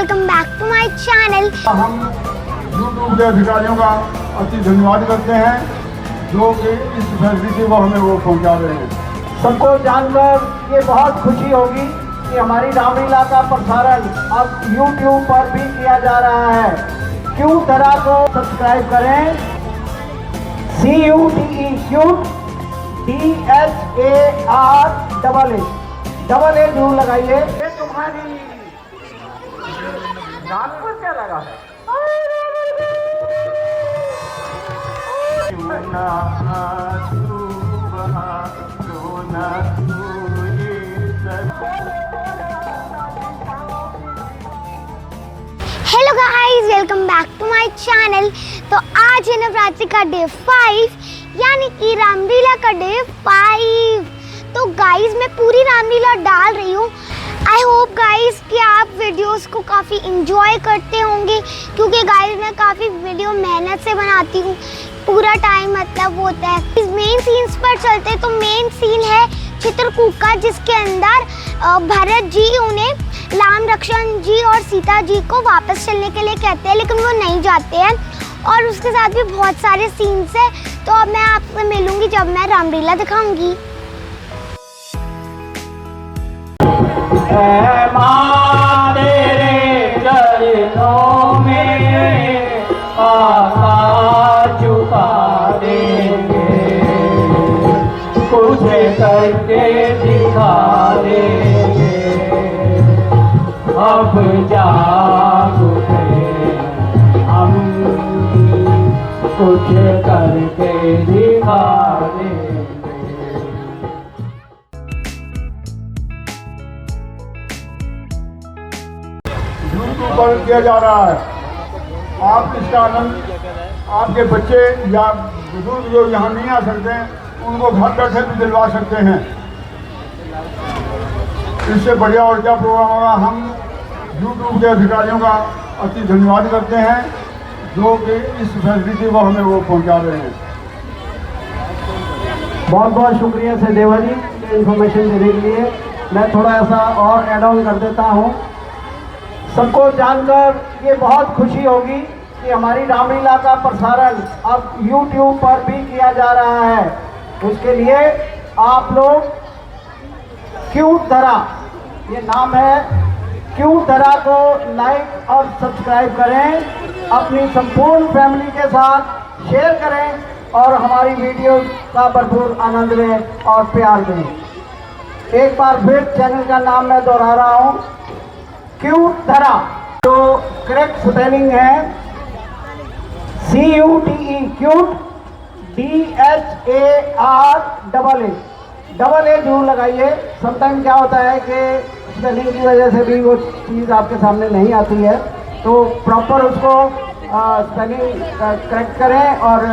Welcome back to my channel. हम YouTube के अधिकारियों का अति धन्यवाद करते हैं जो कि इस फैसिलिटी को हमें वो पहुंचा रहे हैं। सबको जानकर ये बहुत खुशी होगी कि हमारी रामलीला का प्रसारण अब YouTube पर भी किया जा रहा है। क्यूट धरा को सब्सक्राइब करें, CUTE जरूर लगाइए। ये तुम्हारी नाक पर क्या लगा है? Hello guys, welcome back to my channel. तो आज है नवरात्रि का डे 5 यानी कि रामलीला का डे 5। तो गाइस मैं पूरी रामलीला डाल रही हूँ। आई होप गाइस कि आप वीडियोस को काफ़ी इंजॉय करते होंगे, क्योंकि गाइस मैं काफ़ी वीडियो मेहनत से बनाती हूँ। पूरा टाइम मतलब होता है। इस मेन सीन्स पर चलते तो मेन सीन है चित्रकूट का, जिसके अंदर भरत जी उन्हें राम लक्ष्मण जी और सीता जी को वापस चलने के लिए कहते हैं, लेकिन वो नहीं जाते हैं। और उसके साथ भी बहुत सारे सीन्स हैं। तो अब मैं आपसे मिलूंगी जब मैं रामलीला दिखाऊंगी। माँ तेरे चरणों में आका झुका देंगे, कुछ करके दिखा देंगे। अब जाग उठे हम, कुछ करके दिखा देंगे। यूट्यूब पर किया जा रहा है। आप इसका आनंद आपके बच्चे या बुजुर्ग जो यहाँ नहीं आ सकते उनको घर बैठे भी दिलवा सकते हैं। इससे बढ़िया और क्या प्रोग्राम होगा। हम यूट्यूब के अधिकारियों का अति धन्यवाद करते हैं जो कि इस फैसिलिटी को हमें वो पहुंचा रहे हैं। बहुत बहुत शुक्रिया सहदेवा जी इन्फॉर्मेशन देने के लिए। मैं थोड़ा ऐसा और ऐड ऑन कर देता हूँ। सबको जानकर ये बहुत खुशी होगी कि हमारी रामलीला का प्रसारण अब YouTube पर भी किया जा रहा है। उसके लिए आप लोग क्यूट धरा, ये नाम है, क्यूट धरा को लाइक और सब्सक्राइब करें, अपनी संपूर्ण फैमिली के साथ शेयर करें और हमारी वीडियो का भरपूर आनंद लें और प्यार दें। एक बार फिर चैनल का नाम मैं दोहरा रहा हूँ, क्यूट धरा। जो करेक्ट स्पेलिंग है CUTE, क्यूट, DHARAA जरूर लगाइए। समटाइम क्या होता है कि स्पेलिंग की वजह से भी वो चीज़ आपके सामने नहीं आती है, तो प्रॉपर उसको स्पेलिंग करेक्ट करें और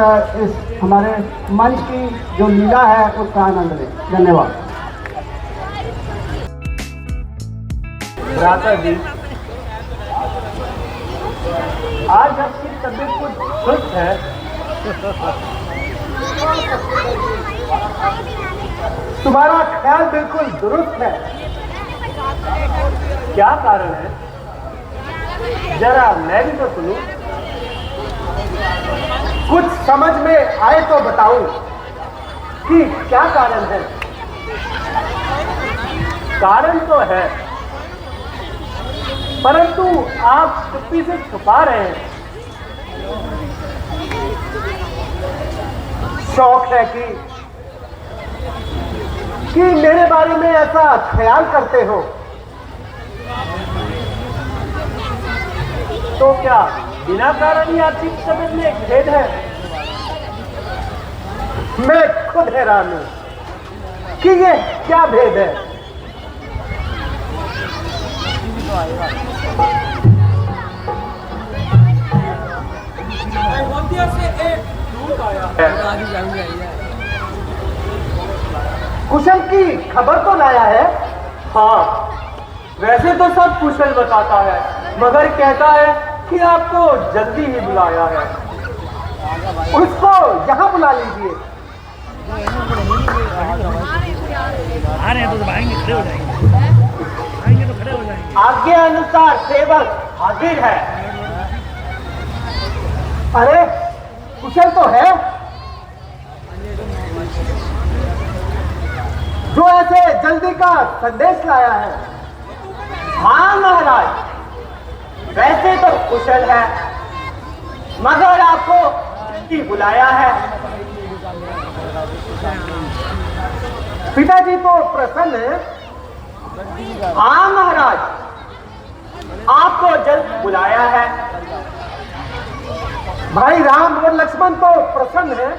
इस हमारे मंच की जो लीला है उसका आनंद लें। धन्यवाद। राधा जी, आज आपकी तबीयत कुछ सुस्त है। तुम्हारा ख्याल बिल्कुल दुरुस्त है। क्या कारण है? जरा मैं भी तो सुनूं। कुछ समझ में आए तो बताऊं कि क्या कारण है। कारण तो है, परंतु आप चुप्पी से छुपा रहे हैं। शौक है कि मेरे बारे में ऐसा ख्याल करते हो, तो क्या बिना कारण ही आपकी तबीयत में एक भेद है? मैं खुद हैरान हूं कि ये क्या भेद है। कुशल की खबर तो लाया है? हाँ, वैसे तो सब कुशल बताता है, मगर कहता है कि आपको जल्दी ही बुलाया है। उसको यहाँ बुला लीजिए। आ रहे हैं तो आएंगे, खड़े हो जाएंगे, आएंगे तो खड़े हो जाएंगे। आज्ञा अनुसार सेवक हाजिर है। अरे कुशल तो है, जो ऐसे जल्दी का संदेश लाया है। हाँ महाराज, वैसे तो कुशल है, मगर आपको जल्दी बुलाया है। पिताजी तो प्रसन्न है। हाँ महाराज, आपको जल्द बुलाया है। भाई राम और लक्ष्मण तो प्रसन्न है।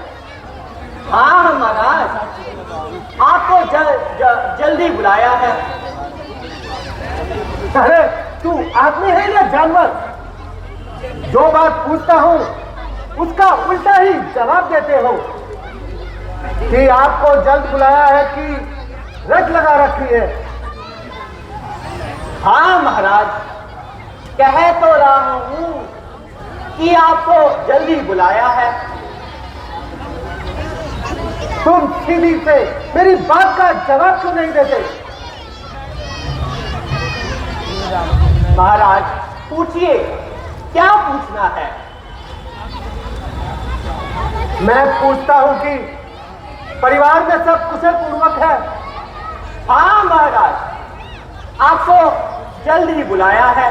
हाँ महाराज, आपको जल्दी बुलाया है। अरे तू आदमी है या जानवर? जो बात पूछता हूँ उसका उल्टा ही जवाब देते हो कि आपको जल्द बुलाया है कि रट लगा रखी है। हाँ महाराज, कह तो रहा हूं कि आपको जल्दी बुलाया है। तुम सीधी से मेरी बात का जवाब क्यों नहीं देते? महाराज पूछिए, क्या पूछना है? मैं पूछता हूं कि परिवार में सब कुशल पूर्वक है? हाँ महाराज, आपको जल्द ही बुलाया है।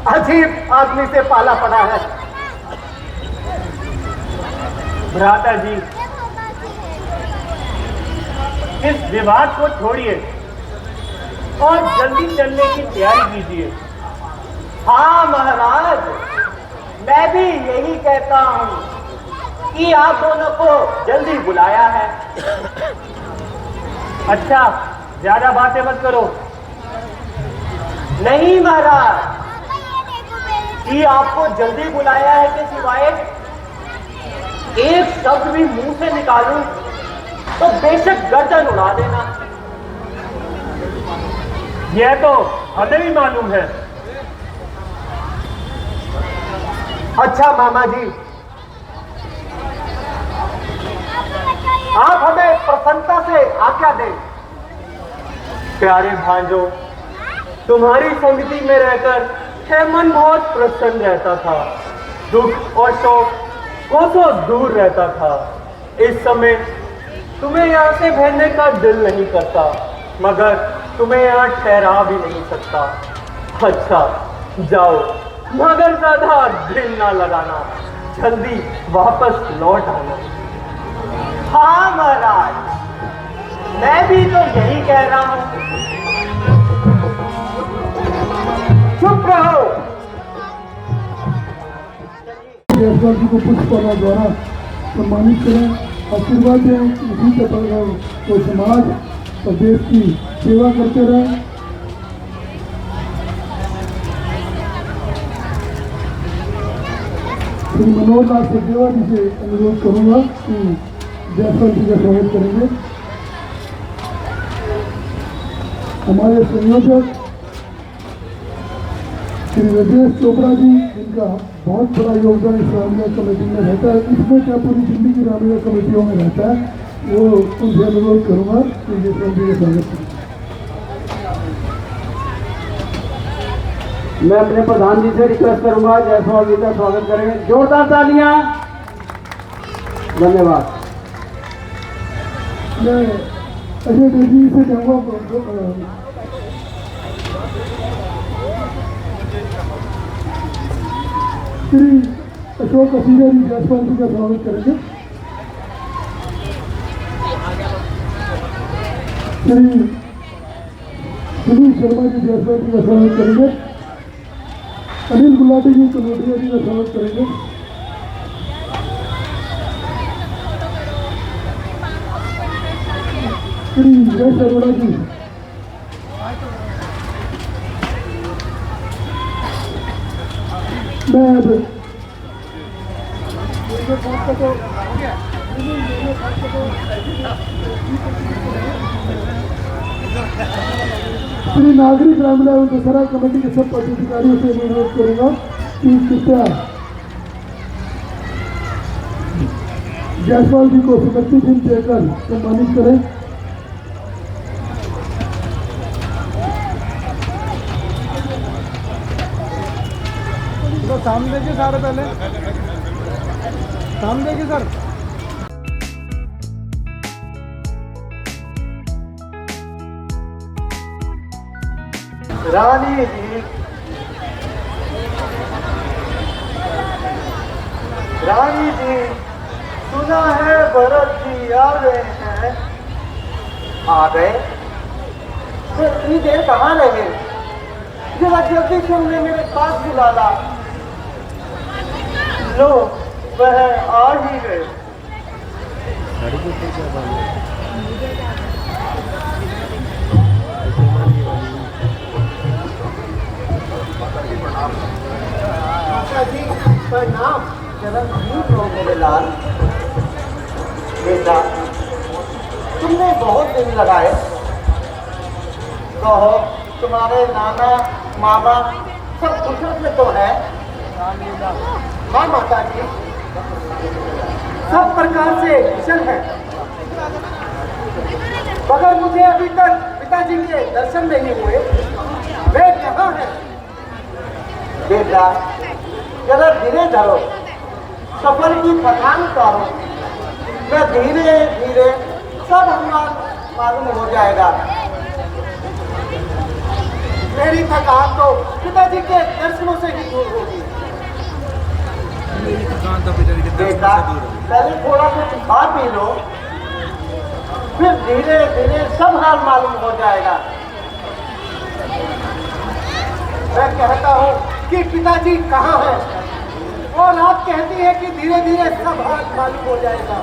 अजीब आदमी से पाला पड़ा है। भ्राता जी, इस विवाद को छोड़िए और जल्दी चलने की तैयारी कीजिए। हाँ महाराज, मैं भी यही कहता हूं कि आप दोनों को जल्दी बुलाया है। अच्छा, ज्यादा बातें मत करो। नहीं महाराज, कि आपको जल्दी बुलाया है के सिवाय एक शब्द भी मुंह से निकालूं तो बेशक गर्दन उड़ा देना। यह तो हमें भी मालूम है। अच्छा मामा जी, आप हमें प्रसन्नता से आज्ञा दें। प्यारे भांजो, तुम्हारी संगति में रहकर है मन बहुत प्रसन्न रहता था। दुख और शोक कोसों दूर रहता था। इस समय तुम्हें यहाँ से भेजने का दिल नहीं करता, मगर तुम्हें यहाँ ठहरा भी नहीं सकता। अच्छा जाओ, मगर ज्यादा दिल ना लगाना, जल्दी वापस लौट आना। हाँ महाराज, मैं भी तो यही कह रहा हूं। चुप रहो। जयसवाल जी को पुष्पमाला द्वारा सम्मानित करें, आशीर्वाद दें। इसी के तरह वो समाज और देश की सेवा करते रहें। श्री मनोहर लाल सचदेवा जी से अनुरोध करूंगा कि जयसवाल जी का स्वागत करेंगे। हमारे संयोजक श्री राजेश चोपड़ा जी, इनका बहुत बड़ा योगदान इस रामलीला कमेटी में रहता है। इसमें क्या पूरी दिल्ली की रामलीला कमेटियों में रहता है, वो उनसे अनुरोध करूंगा कि जयसवाल जी का स्वागत करें। मैं अपने प्रधान जी से रिक्वेस्ट करूंगा जयसवाल जी का स्वागत करें। जोरदार तालियां। धन्यवाद। मैं अजय देव जी से कहूँगा श्री अशोक असीरा जी जयसवाल जी का स्वागत करेंगे। श्री सुनील शर्मा जी जयसवाल जी का स्वागत करेंगे। अनिल गुलाटी जी कनोडिया जी का स्वागत करेंगे। श्री जयेश अरोड़ा जी, मैं अब श्री नागरिक रामलीला एवं दशहरा कमेटी के सब पदाधिकारियों से अनुरोध करूंगा कि कृपया जयसवाल जी को सुगंधित चिन्ह देकर सम्मानित करें। तो सामने देखिए सारे पहले, सामने देखिए सर। रानी जी, रानी जी, सुना है भरत जी आ गए हैं। आ गए? तो इतनी देर कहाँ लगे? जरा जल्दी से उन्हें मेरे पास बुला ला। लो, वह आ ही गए। माता जी प्रणाम। जरा झूठ लो मेरे लाल। बेटा, तुमने बहुत दिन लगाए। कहो, तुम्हारे नाना मामा सब कुशल में तो है? हाँ माता जी, सब प्रकार से कुशल है, मगर मुझे अभी तक पिताजी के दर्शन नहीं हुए। वे कहाँ हैं? बेटा, जरा धीरे धरो, सफर की थकान उतारो। मैं धीरे धीरे सब हमारा मालूम हो जाएगा। मेरी थकान तो पिताजी के दर्शनों से ही दूर होगी। मेरी थकान तो पिताजी के दर्शनों बेटा, से दूर होगी। पहले थोड़ा कुछ खा पी लो, फिर धीरे धीरे सब हाल मालूम हो जाएगा। मैं कहता हूँ कि पिताजी कहाँ हैं, और आप कहती हैं कि धीरे धीरे सब हाल मालूम हो जाएगा।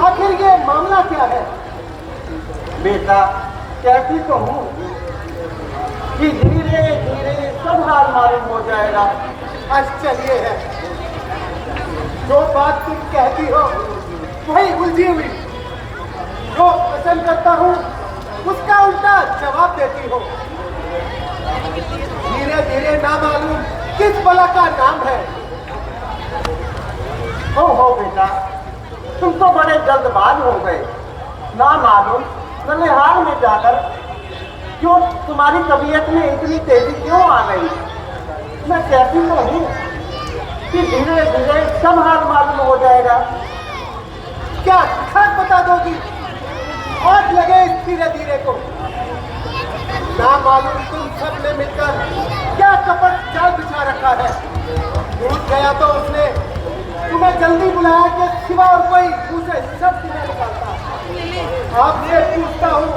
आखिर ये मामला क्या है? बेटा, कहती तो हूँ कि धीरे धीरे सब हाल मालूम हो जाएगा। आश्चर्य है, जो बात तुम कहती हो वही उलझी हुई, जो पसंद करता हूँ उसका उल्टा जवाब देती हो। धीरे धीरे ना मालूम किस बला का नाम है। हो बेटा, तुम तो बड़े जल्दबाज हो गए। ना मालूम ननिहाल में जाकर क्यों तुम्हारी तबीयत में इतनी तेजी क्यों आ गई? मैं कहती तो हूँ कि धीरे धीरे सब हाल मालूम हो जाएगा। क्या खाक बता दोगी? आग लगे इस धीरे धीरे को। ना मालूम तुम सब ने मिलकर क्या कपट जाल बिछा रखा है। टूट गया तो उसने तुम्हें जल्दी बुलाया कि सिवा और कोई उसे शब्द न निकालता। आपसे पूछता हूँ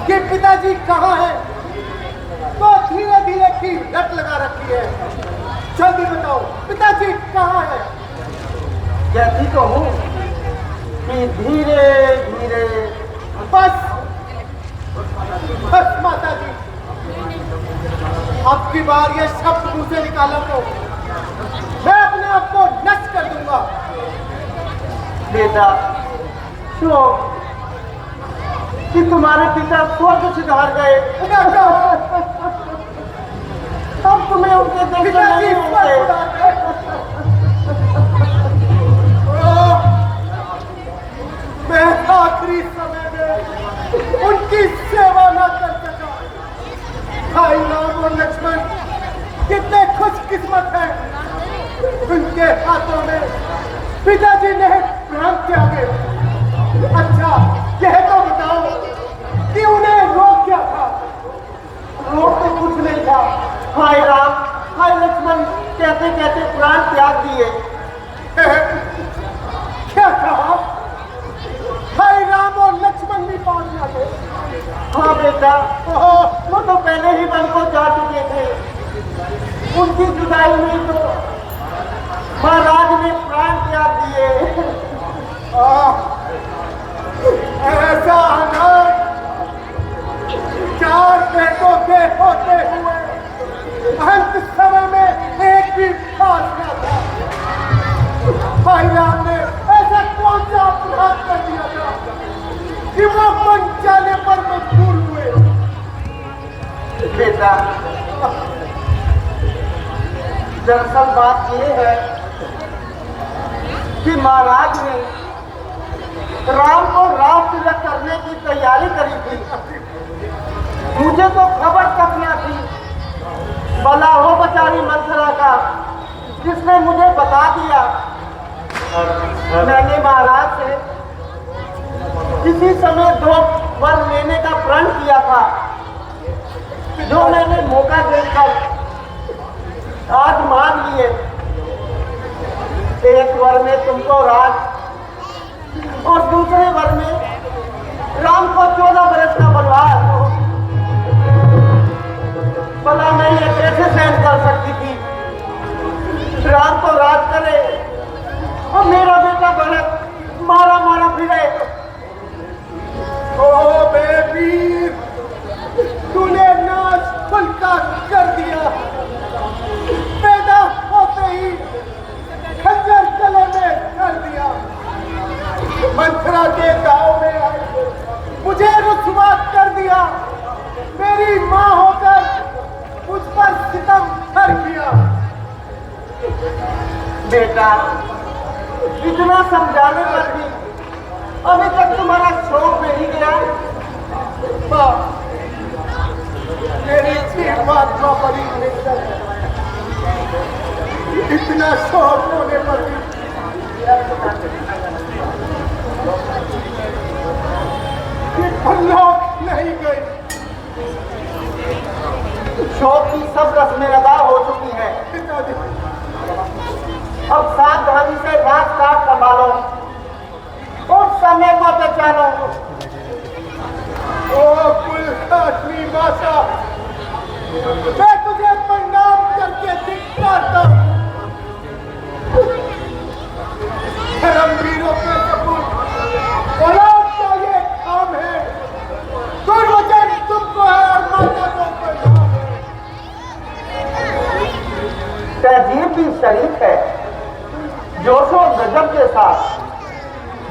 कि पिताजी कहाँ हैं, तो धीरे धीरे की लत लगा रखी है। जल्दी बताओ, पिताजी कहाँ हैं? कहती तो हूँ कि धीरे धीरे। बस बस माता जी, अब की बार ये शब्द मुंह से निकाला तो मैं अपने आप को नष्ट कर दूंगा। बेटा, सुनो कि तुम्हारे पिता स्वर्ग सिधार गए। अब तुम्हें उनके दर्शन नहीं होंगे। मैं आखिरी समय में उनकी सेवा न कर सका। भाई राम और लक्ष्मण कितने खुशकिस्मत हैं, उनके हाथों में पिताजी ने प्राण त्यागे। अच्छा, यह तो बताओ कि उन्हें रोग क्या था? रोग तो कुछ नहीं था। भाई राम, भाई लक्ष्मण कहते कहते प्राण त्याग दिए। क्या कहा? भाई राम और लक्ष्मण भी पहुंच जाते? हाँ बेटा, वो तो पहले ही वन को जा चुके थे। उनकी जुदाई में तो महाराज ने प्राण त्याग दिए। ऐसा अनाथ चार बेटों के होते हुए अंत समय में एक भी खास न था। भाई राम ने ऐसा कौन सा अपराध कर दिया था कि वो बन जाने पर मजबूर हुए? बेटा, दरअसल बात ये है कि महाराज ने राम को राम तिलक करने की तैयारी करी थी। मुझे तो खबर तक न थी। भला हो बेचारी मंथरा का जिसने मुझे बता दिया। मैंने महाराज से किसी समय 2 वर लेने का प्रण किया था, जो मैंने मौका देखकर आज मान लिए। एक वर में तुमको राज और दूसरे वर में राम को 14 वर्ष का वनवास। भला मैं ये कैसे सहन कर सकती थी? राम तो राज करे और मेरा बेटा भरत मारा मारा फिरे। ओ बेबी, तूने नाच फुल्का कर दिया। पैदा होते ही खंजर गले में कर दिया। मंथरा के गांव में आए मुझे रुसवा कर दिया। मेरी माँ होकर मुझ पर सितम कर किया। बेटा, इतना समझाने पर भी अभी तक तुम्हारा शौक नहीं गया। माँ, मेरी जीवात्मा बड़ी निश्चल है। इतना शौक होने पर भी ये परलोक नहीं गई। शौक की सब रस्में अदा हो चुकी हैं। पिताजी, अब सावधानी से राजकाज संभालो और समय को पहचानो। ओ कुलहासनी माता, मैं तुझे प्रणाम करके धिक्कारता हूं। धर्मवीरों के सपूत औलाद का ये काम है। दुर्वचन तुमको है और माता को प्रणाम है। तहजीब भी शरीफ है, जोशो गजब के साथ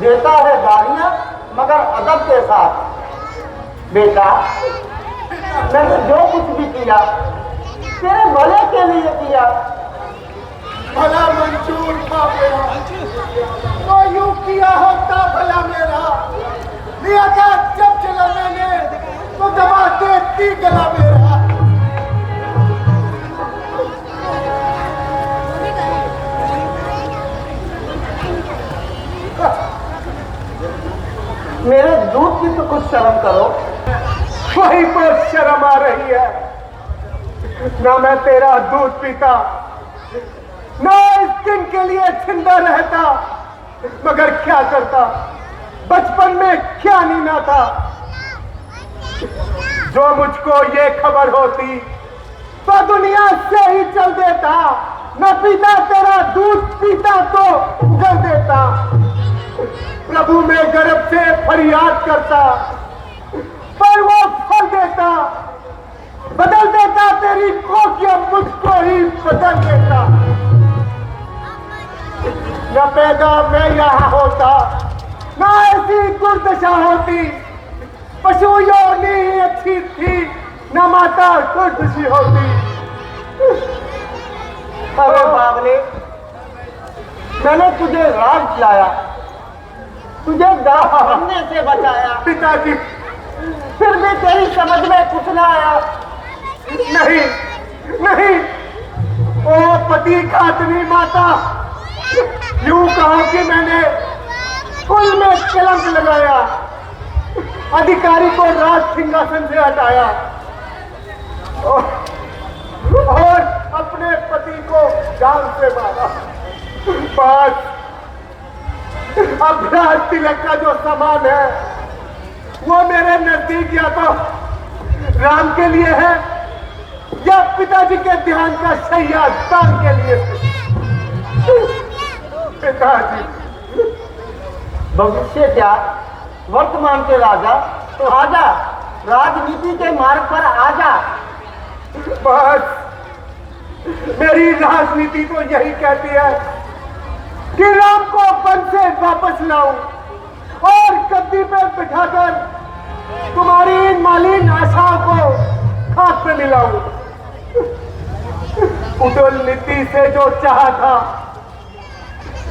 देता है गालियां, मगर अदब के साथ। बेटा, मैंने जो कुछ भी किया तेरे भले के लिए किया। भला मंजूर था मेरा, तो यूं किया होता भला मेरा। लिया था जब चला मैंने, तो दबा देती गला मेरा। मेरे दूध की तो कुछ शर्म करो। वहीं पर शर्म आ रही है। ना मैं तेरा दूध पीता, ना इस दिन के लिए जिंदा रहता, मगर क्या करता, बचपन में क्या नीना था। जो मुझको ये खबर होती तो दुनिया से ही चल देता। न पीता तेरा दूध, पीता तो जल देता। प्रभु में गर्भ से फरियाद करता, पर वो फल देता। बदल देता तेरी कोखिया, मुझको ही बदल देता। न पैदा मैं यहाँ होता, न ऐसी दुर्दशा होती। पशु योनि ही अच्छी थी, न माता दुर्दशी होती। अरे बाबले, मैंने तुझे राज खिलाया, तुझे दाने से बचाया, पिताजी, फिर भी तेरी समझ में कुछ ना आया। नहीं नहीं, ओ पति घातनी माता, यूं कहो कि मैंने कुल में कलंक लगाया। अधिकारी को राज सिंहासन से हटाया और अपने पति को जान से मारा। बस अब राज तिलक का जो सामान है वो मेरे नजदीक या तो राम के लिए है या पिताजी के ध्यान का शैया दान के लिए। पिताजी, भविष्य क्या वर्तमान के राजा, तो आजा, राजनीति के मार्ग पर आजा। बस मेरी राजनीति तो यही कहती है कि राम को वन से वापस लाऊं और गद्दी पर बिठाकर तुम्हारी इन मालिन आशाओं को खाक पे मिलाऊं। उदल नीति से जो चाहा था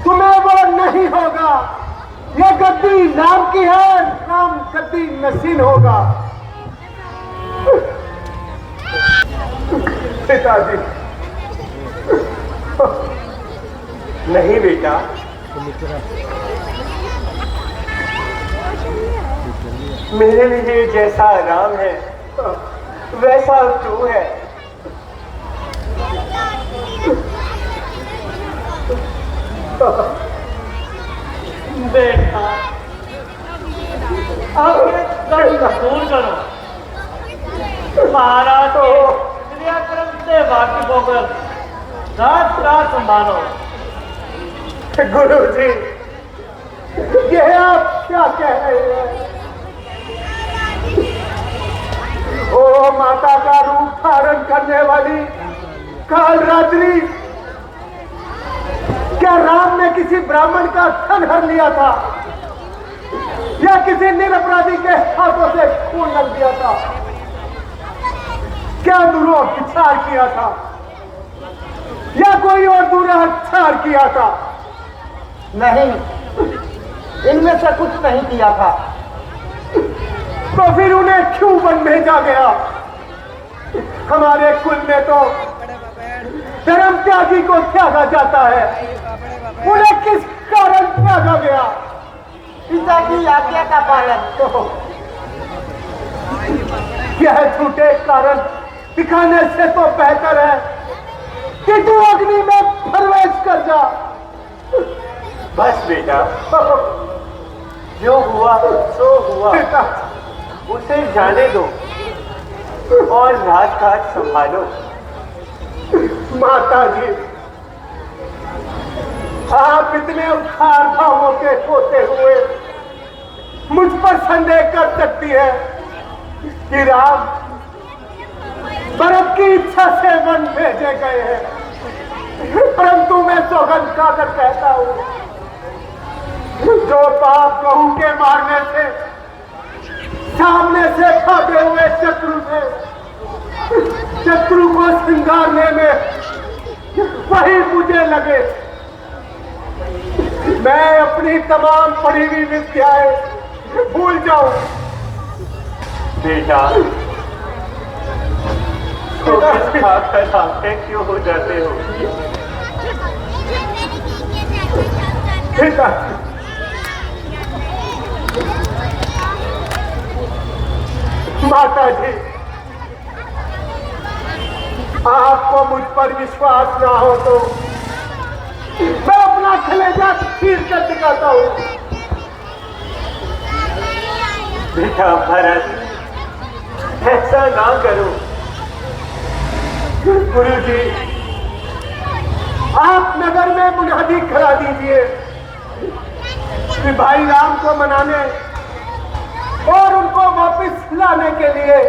तुम्हें वो नहीं होगा। ये गद्दी राम की है, राम गद्दी नसीन होगा। पिताजी, नहीं बेटा, मेरे लिए जैसा राम है वैसा तू है। बेटा अब ये सब दूर करो। महाराज के क्रियाक्रम से वाकिफ होकर रात रात संभालो। गुरु जी, ये आप क्या कह रहे हैं? ओ माता का रूप धारण करने वाली काल रात्रि, क्या राम ने किसी ब्राह्मण का धन हर लिया था या किसी निरपराधी के हाथों से खून लग दिया था? क्या दुरोपचार किया था या कोई और दुराचार किया था? नहीं, इनमें से कुछ नहीं किया था। तो फिर उन्हें क्यों वन भेजा गया? हमारे कुल में तो धर्म त्यागी को त्यागा जाता है, उन्हें किस कारण त्यागा गया? पिता की आज्ञा का पालन। यह झूठे कारण दिखाने से तो बेहतर है कि तू अग्नि में प्रवेश कर जा। बस बेटा, जो हुआ सो हुआ, उसे जाने दो और राजकाज संभालो। माता जी, आप इतने उखाड़ भावों के होते हुए मुझ पर संदेह कर सकती है कि राम भरत की इच्छा से वन भेजे गए हैं, परंतु मैं सौगंध खाकर कहता हूं, जो पाप गऊ के मारने से सामने से भागे हुए शत्रु को श्रृंगारने में वही मुझे लगे। मैं अपनी तमाम पढ़ी हुई विद्याएं भूल जाऊं। बेटा, क्यों हो जाते हो? बेटा, माता जी, आपको मुझ पर विश्वास ना हो तो मैं अपना कलेजा चीर कर दिखाता हूं। बेटा भरत, ऐसा ना करो। गुरु जी, आप नगर में मुनादी करा दीजिए कि भाई राम को मनाने और उनको वापस लाने के लिए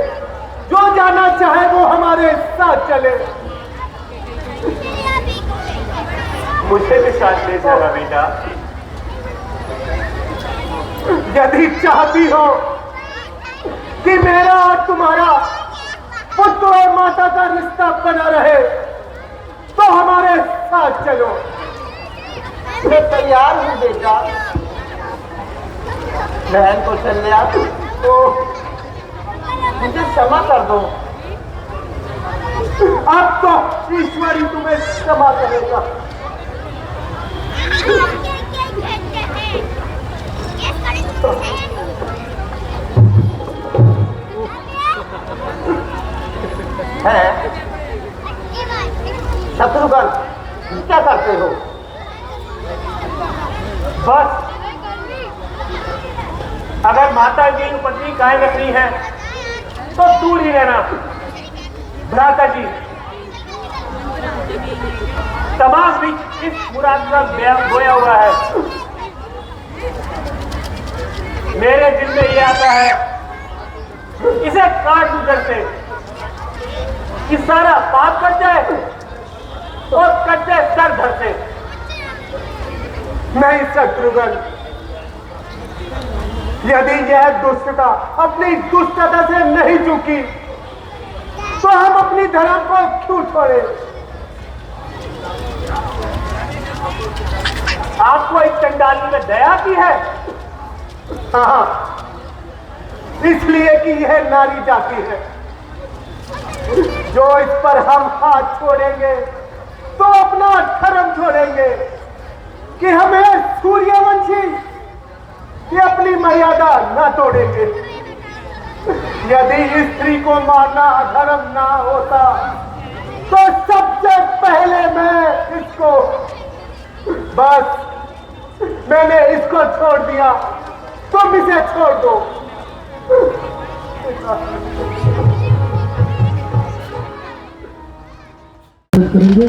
जो जाना चाहे वो हमारे साथ चले। मुझे भी साथ ले जाना बेटा। यदि चाहती हो कि मेरा और तुम्हारा पुत्र और माता का रिश्ता बना रहे तो हमारे साथ चलो। मैं तैयार हूँ बेटा। बहन को चल लिया तो मुझे क्षमा कर दो। अब तो ईश्वरी तुम्हें क्षमा करेगा। है शत्रुघ्न, क्या करते हो? बस अगर माता जी की पत्नी कायम रखनी है तो दूर ही रहना। भ्राता जी, तमाम बीच इस मुराद का बोया हुआ है। मेरे दिल में ये आता है, इसे काट दूं जड़ से कि सारा पाप कट जाए और कट जाए सर धर से। नहीं शत्रुघ्न, यदि यह दुष्टता अपनी दुष्टता से नहीं चूकी तो हम अपनी धर्म को क्यों छोड़े? आपको एक चंडाली में दया की है? हाँ, इसलिए कि यह नारी जाति है। जो इस पर हम हाथ छोड़ेंगे तो अपना धर्म छोड़ेंगे कि हमें सूर्यवंशी ये अपनी मर्यादा न तोड़ेंगे। यदि स्त्री को मारना धर्म ना होता तो सबसे पहले मैं इसको, बस मैंने इसको छोड़ दिया, तुम इसे छोड़ दो। करेंगे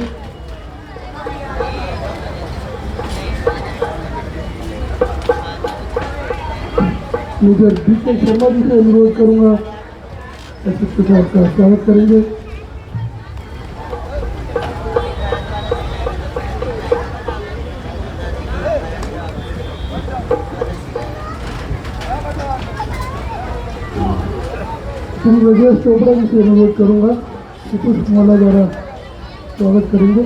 मुझे डीके शर्मा जी से अनुरोध करूंगा, एसएसपी साहब का स्वागत करेंगे। श्री राजेश चोपड़ा जी से अनुरोध करूंगा कि पुष्पमाला द्वारा स्वागत करेंगे।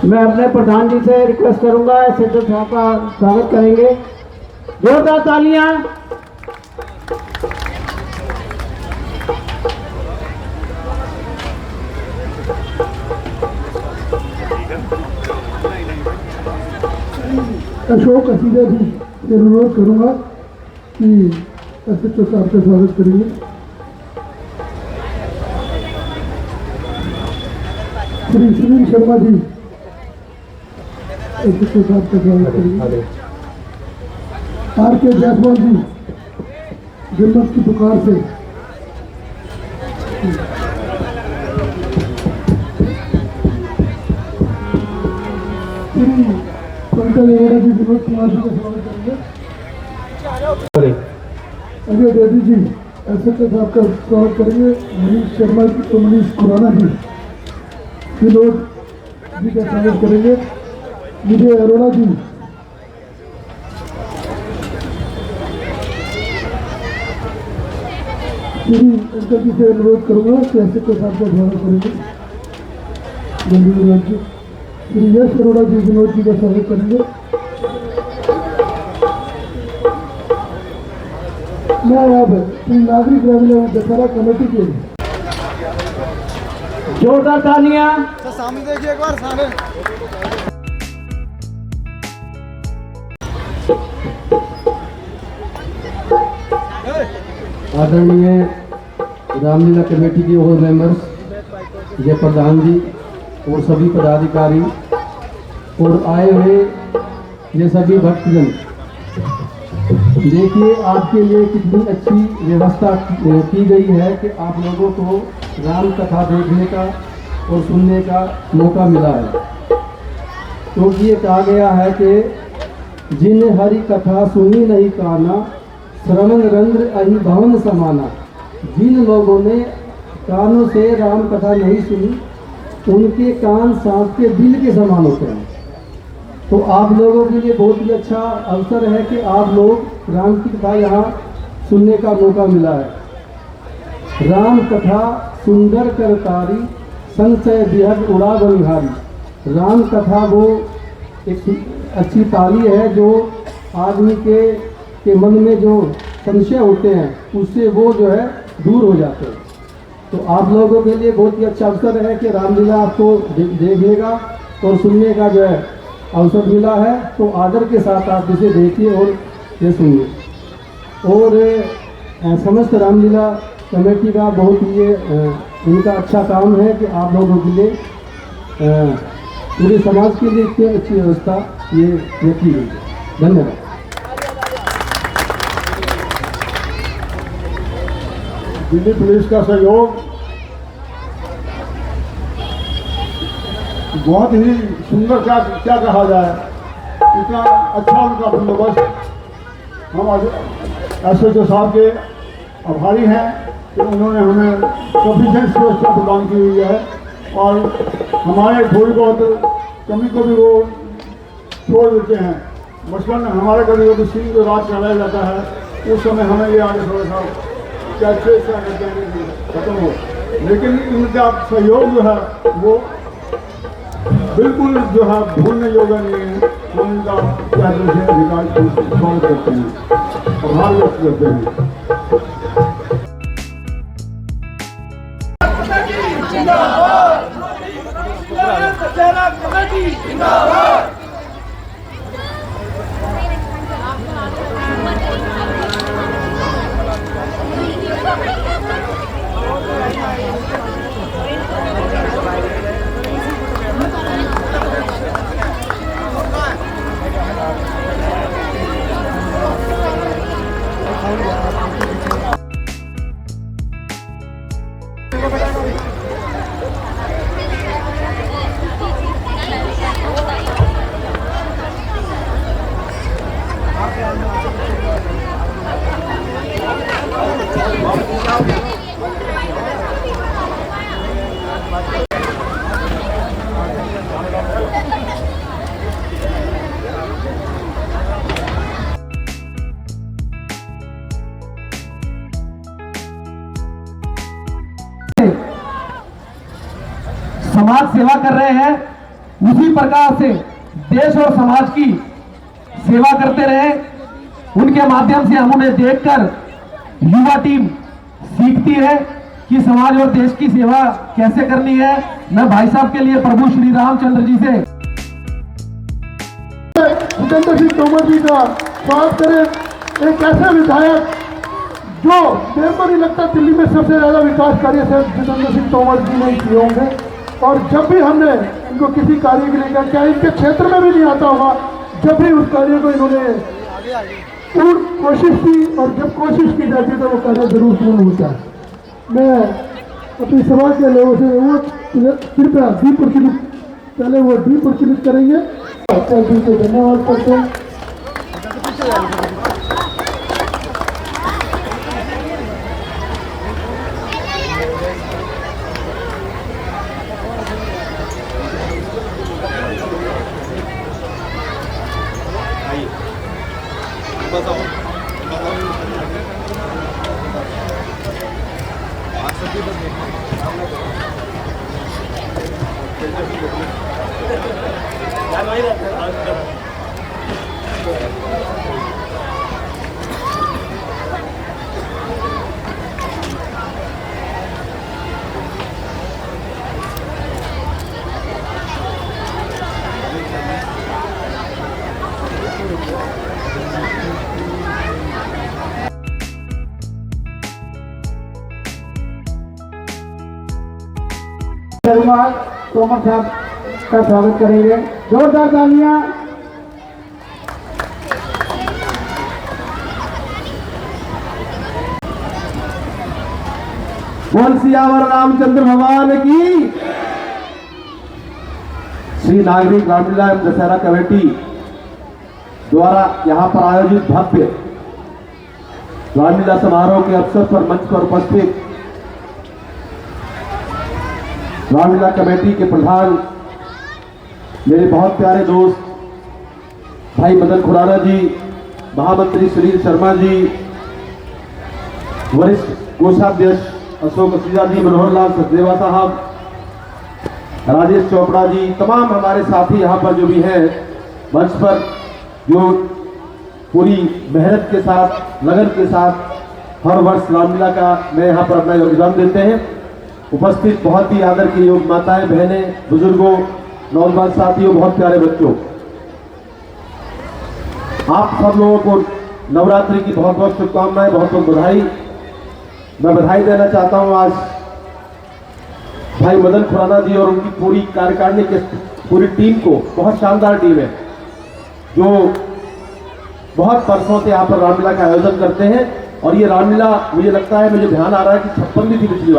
मैं अपने प्रधान जी से रिक्वेस्ट करूंगा, सेक्रेटरी साहब का स्वागत करेंगे। जोरदार तालियां। अशोक असीदा जी से अनुरोध करूंगा कि एसएचओ साहब का स्वागत करेंगे। श्री सुनील शर्मा जी एसएचओ साहब का स्वागत करेंगे। आर के जायसवाल जी जन्नत की पुकार से, श्री पंकज अरोड़ा जी विनोद कुमार जी का स्वागत करेंगे। अजय देवी जी एसएचओ साहब का स्वागत करेंगे। मनीष शर्मा जी तो मनीष खुराना जी विनोद जी का स्वागत करेंगे। विजय अरोड़ा जी, श्री अंकल जी से अनुरोध करूंगा कि एसएचओ साहब का स्वागत करेंगे। गंभीर जी, श्री यश अरोड़ा जी विनोद जी का स्वागत करेंगे। मैं अब श्री नागरिक रेवन्यू दशहरा कमेटी के जोरदार तालियां। सामने देखिए एक बार, सामने। आदरणीय रामलीला कमेटी के ऑल मेंबर्स, जय प्रधान जी और सभी पदाधिकारी और आए हुए ये सभी भक्तजन, देखिए आपके लिए कितनी अच्छी व्यवस्था की गई है कि आप लोगों को राम कथा देखने का और सुनने का मौका मिला है। क्योंकि ये कहा गया है कि जिन हरि कथा सुनी नहीं काना, श्रवण रंध्र अहि भवन समाना। जिन लोगों ने कानों से राम कथा नहीं सुनी, उनके कान सांप के दिल के समान होते हैं। तो आप लोगों के लिए बहुत ही अच्छा अवसर है कि आप लोग राम की कथा यहाँ सुनने का मौका मिला है। राम कथा सुंदर करतारी, संशय विहग उड़ा बनिहारी। राम कथा वो एक अच्छी ताली है जो आदमी के मन में जो संशय होते हैं उससे वो जो है दूर हो जाते हैं। तो आप लोगों के लिए बहुत ही अच्छा अवसर है कि रामलीला आपको देखने का और सुनने का जो है अवसर मिला है। तो आदर के साथ आप इसे देखिए और ये सुनिए। और समस्त रामलीला कमेटी का बहुत ही इनका अच्छा काम है कि आप लोगों के लिए पूरे समाज के लिए इतनी अच्छी व्यवस्था ये की गई। धन्यवाद। दिल्ली पुलिस का सहयोग बहुत ही सुंदर, क्या कहा जाए, इतना अच्छा उनका बंदोबस्त। हम एसएचओ साहब के आभारी हैं कि उन्होंने हमें सफिशेंट सुरक्षा प्रदान की हुई है और हमारे थोड़ी बहुत कमी को भी वो छोड़ देते हैं। मसलन हमारे कभी कभी सिंह जो रात चलाया जाता है उस समय हमें ये आगे थोड़ा सा कैसे खत्म हो, लेकिन इनका सहयोग जो है वो बिल्कुल जो है भूलने योग्य नहीं है। हम इनका अधिकार स्वागत करते हैं, आभार व्यक्त करते हैं। जिंदाबाद दशहरा कमेटी जिंदाबाद। समाज सेवा कर रहे हैं, उसी प्रकार से देश और समाज की सेवा करते रहे। उनके माध्यम से हम उन्हें देखकर युवा टीम सीखती है कि समाज और देश की सेवा कैसे करनी है। मैं भाई साहब के लिए प्रभु श्री रामचंद्र जी से भूपेंद्र सिंह तोमर जी का बात करें, एक ऐसे विधायक जो मेरे को नहीं लगता दिल्ली में सबसे ज्यादा विकास कार्य से भूपेंद्र सिंह तोमर जी ने किए होंगे। और जब भी हमने इनको किसी कार्य के लिए क्या इनके क्षेत्र में भी नहीं आता होगा, जब भी उस कार्य को इन्होंने पूर्ण कोशिश की और जब कोशिश की जाती है तो वो कार्य जरूर पूर्ण होता है। मैं अपनी सभा के लोगों से वो कृपया दीप प्रचलित पहले वो दीप प्रचलित करेंगे। धन्यवाद करते हैं। तोमर साहब का स्वागत करेंगे। जोरदार तालियां। बोल सियावर रामचंद्र भगवान की। श्री नागरिक रामलीला एवं दशहरा कमेटी द्वारा यहाँ पर आयोजित भव्य रामलीला समारोह के अवसर पर मंच पर उपस्थित रामलीला कमेटी के प्रधान मेरे बहुत प्यारे दोस्त भाई मदन खुराना जी, महामंत्री सुनील शर्मा जी, वरिष्ठ कोषाध्यक्ष अशोक असीजा जी, मनोहर लाल सचदेवा साहब, राजेश चोपड़ा जी, तमाम हमारे साथी यहाँ पर जो भी हैं मंच पर, जो पूरी मेहनत के साथ लगन के साथ हर वर्ष रामलीला का मैं यहाँ पर अपना योगदान देते हैं। उपस्थित बहुत ही आदर की योग माताएं, बहनें, बुजुर्गों, नौजवान साथियों, बहुत प्यारे बच्चों, आप सब लोगों को नवरात्रि की बहुत बहुत शुभकामनाएं, बहुत बहुत बधाई। मैं बधाई देना चाहता हूं आज भाई मदन खुराना जी और उनकी पूरी कार्यकारिणी के पूरी टीम को। बहुत शानदार टीम है जो बहुत वर्षों से यहाँ पर रामलीला का आयोजन करते हैं। और ये रामलीला मुझे लगता है, मुझे ध्यान आ रहा है कि 56वीं थी पिछली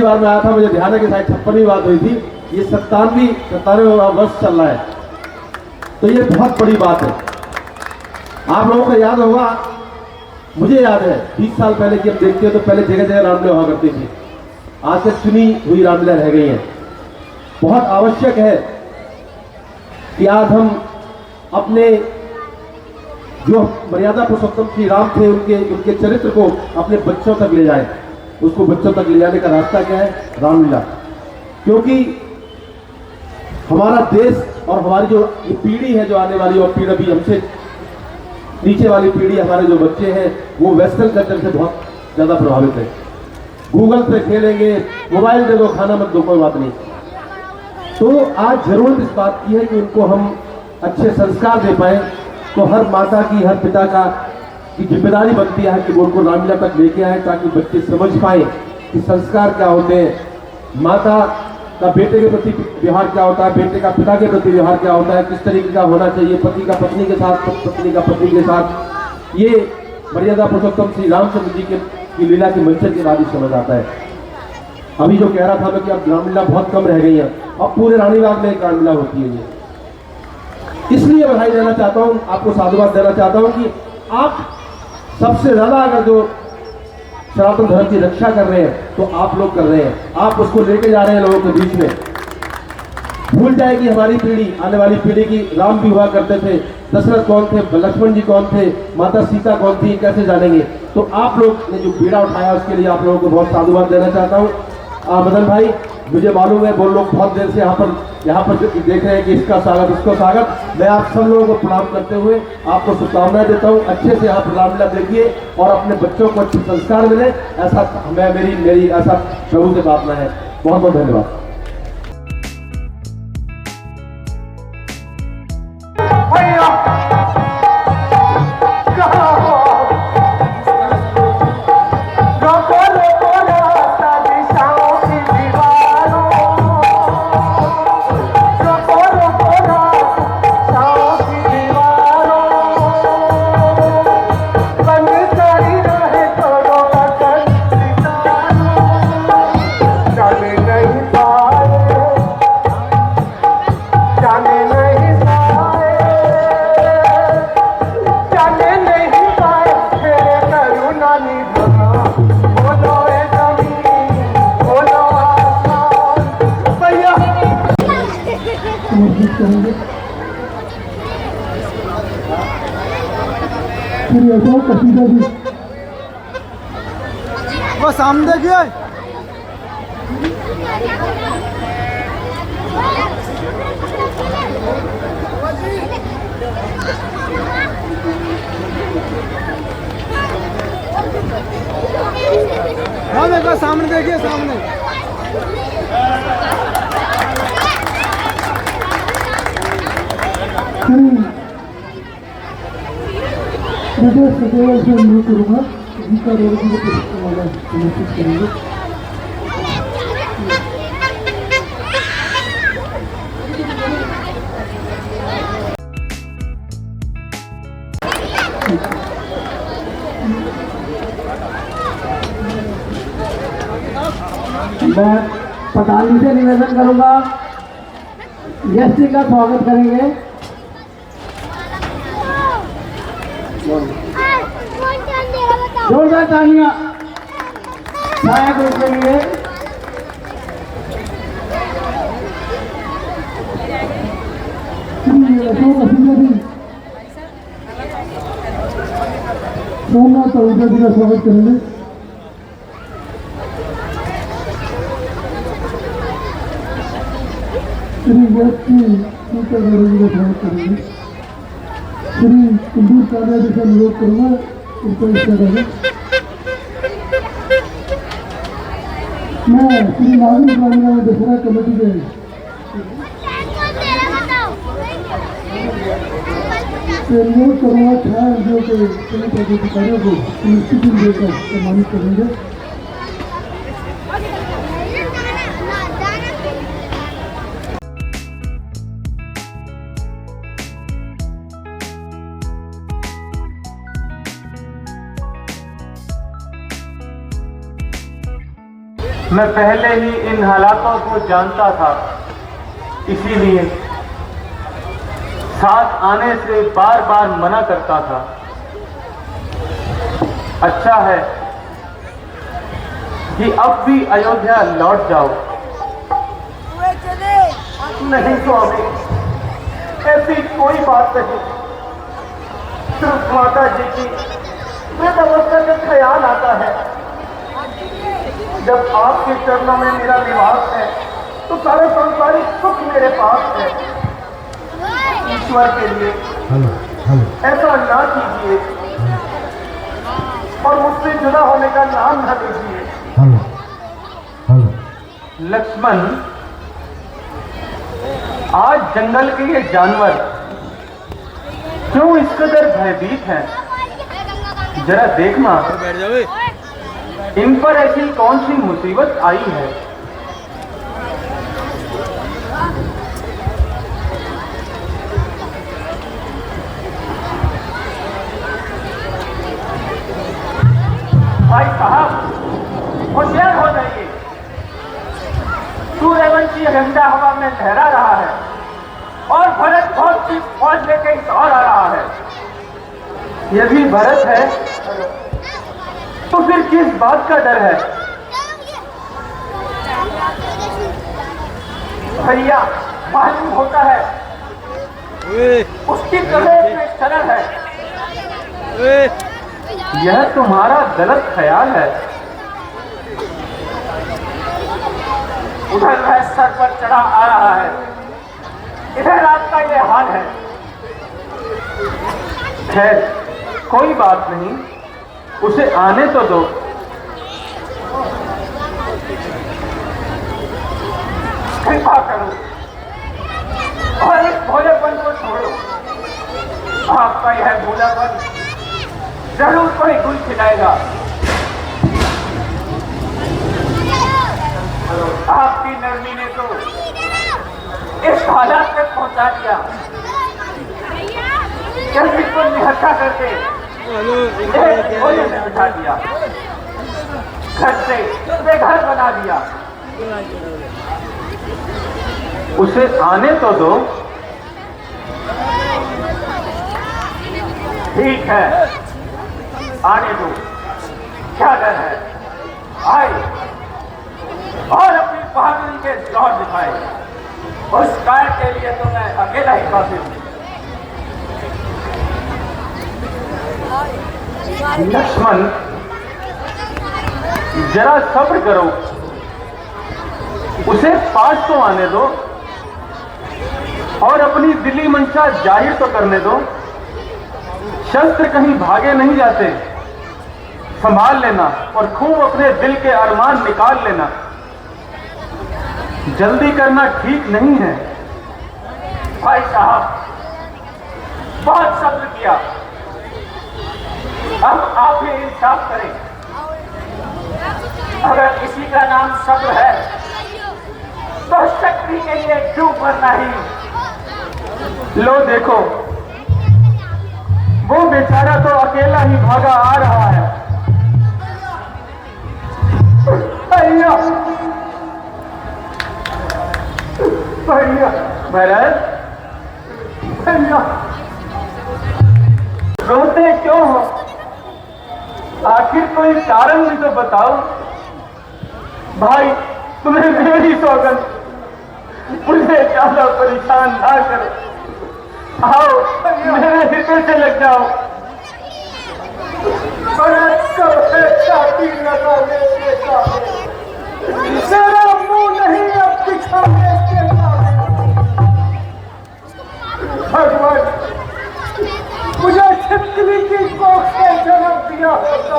बार मैं आया था, मुझे ध्यान है कि शायद 56वीं बात हुई थी। ये 97वां वर्ष चल रहा है, तो ये बहुत बड़ी बात है। आप लोगों को याद होगा, मुझे याद है 20 साल पहले की हम देखते हैं तो पहले जगह जगह रामलीला हुआ करती थी। आज से चुनी हुई रामलीला रह गई है। बहुत आवश्यक है कि आज हम अपने जो मर्यादा पुरुषोत्तम श्री राम थे उनके चरित्र को अपने बच्चों तक ले जाएं। उसको बच्चों तक ले जाने का रास्ता क्या है? रामलीला। क्योंकि हमारा देश और हमारी जो पीढ़ी है, जो आने वाली और पीढ़ी भी हमसे नीचे वाली पीढ़ी, हमारे जो बच्चे हैं वो वेस्टर्न कल्चर से बहुत ज़्यादा प्रभावित है। गूगल पे खेलेंगे, मोबाइल दे दो, खाना मत दो, कोई बात नहीं, तो आज जरूरत इस बात की है कि उनको हम अच्छे संस्कार दे पाए। तो हर माता की, हर पिता की जिम्मेदारी बनती है कि वो उनको रामलीला तक लेके आए, ताकि बच्चे समझ पाए कि संस्कार क्या होते हैं, माता का बेटे के प्रति व्यवहार क्या होता है, बेटे का पिता के प्रति व्यवहार क्या होता है, किस तरीके का होना चाहिए, पति का पत्नी के साथ, पत्नी का पति के साथ। ये मर्यादा पुरुषोत्तम श्री रामचंद्र जी की लीला के मंचन के बाद ही समझ आता है। अभी जो कह रहा था मैं कि अब रामलीला बहुत कम रह गई है, अब पूरे रानीबाग में एक रामलीला होती है। ये इसलिए बधाई देना चाहता हूँ, आपको साधुवाद देना चाहता हूँ कि आप सबसे ज्यादा अगर जो सनातन धर्म की रक्षा कर रहे हैं तो आप लोग कर रहे हैं। आप उसको लेके जा रहे हैं लोगों के बीच में। भूल जाएगी हमारी पीढ़ी, आने वाली पीढ़ी की राम भी हुआ करते थे, दशरथ कौन थे, लक्ष्मण जी कौन थे, माता सीता कौन थी, कैसे जानेंगे। तो आप लोग ने जो बीड़ा उठाया उसके लिए आप लोगों को बहुत साधुवाद देना चाहता हूँ। मदन भाई, मुझे मालूम है वो लोग बहुत देर से यहाँ पर देख रहे हैं कि इसका स्वागत, उसका स्वागत। मैं आप सब लोगों को प्रणाम करते हुए आपको शुभकामनाएं देता हूँ। अच्छे से आप रामलीला देखिए और अपने बच्चों को अच्छे संस्कार मिले, ऐसा मेरी ऐसा प्रभु से प्रार्थना है। बहुत बहुत धन्यवाद। वो सामने देखिए। हाँ देखो, सामने देखिए, सामने। मुझे सदैव से अनुरोध करूँगा, गीता रोड की कोशिश करेंगे। मैं प्रधान जी से निवेदन करूंगा, यश जी का स्वागत करेंगे। जोरदार तालियां छाया ग्रुप के लिए। सोमनाथ चौधरी जी का स्वागत करेंगे। श्री यश जी का स्वागत करेंगे। श्री कुंदूर कालिया जी का अनुरोध करूँगा, उनको इस तरह मैं श्री नागरिक रामलीला दशहरा कमेटी के अनुरोध करूँगा, 6 एनजीओ के सभी पदाधिकारियों को निश्चित ही देकर सम्मानित करेंगे। मैं पहले ही इन हालातों को जानता था, इसीलिए साथ आने से बार बार मना करता था। अच्छा है कि अब भी अयोध्या लौट जाओ। नहीं स्वामी, ऐसी कोई बात नहीं। सिर्फ माता जी की वृद्धावस्था का ख्याल आता है। जब आपके चरणों में मेरा निवास है तो सारे संसारिक सुख मेरे पास है। ईश्वर के लिए ऐसा ना कीजिए और मुझसे जुदा होने का नाम न लीजिए। लक्ष्मण, आज जंगल के ये जानवर क्यों इस कदर भयभीत हैं? जरा देख मां, इन पर ऐसी कौन सी मुसीबत आई है? भाई साहब, होशियार हो जाइए। सूर्यवंशी झंडा हवा में लहरा रहा है और भरत बहुत सी फौज लेके इस और आ रहा है। यदि भरत है तो फिर किस बात का डर है? भैया, मालूम होता है उसकी कलेज में शरण है। यह तुम्हारा गलत ख्याल है। उधर वह सर पर चढ़ा आ रहा है, इधर आपका ये हाल है। खैर, कोई बात नहीं, उसे आने तो दो। कृपा करो और इस भोलेपन को छोड़ो। आपका यह भोलापन जरूर कोई गुल खिलाएगा। आपकी नरमी ने तो इस हालात तक पहुंचा दिया। जल्दी को निहत्था करके एक भोले में बिठा दिया, घर से बेघर बना दिया। उसे आने तो दो। ठीक है, आने दो, क्या डर है? आए और अपनी बहादुरी के जौहर दिखाए। उस कार्य के लिए तो मैं अकेला ही काफी हूं। लक्ष्मण, जरा सब्र करो, उसे पास तो आने दो और अपनी दिली मंशा जाहिर तो करने दो। शस्त्र कहीं भागे नहीं जाते, संभाल लेना और खूब अपने दिल के अरमान निकाल लेना। जल्दी करना ठीक नहीं है। भाई साहब, बहुत सब्र किया, अब आप ही इंसाफ करें। अगर किसी का नाम सब्र है तो शक्ति के लिए डूब मरना ही। लो देखो, वो बेचारा तो अकेला ही भागा आ रहा है। भैया, भैया, भरत, भैया, रोते क्यों हो? आखिर कोई कारण भी तो बताओ। भाई, तुम्हें मेरी सौगंध, मुझे ज्यादा परेशान ना करो। आओ, मेरे हृदय से लग जाओ। भरत को छाती लगाने के सामने तेरा मुंह नहीं अब दिखाने के सामने। भगवान, मुझे छिपकली की कोख से जन्म दिया होता,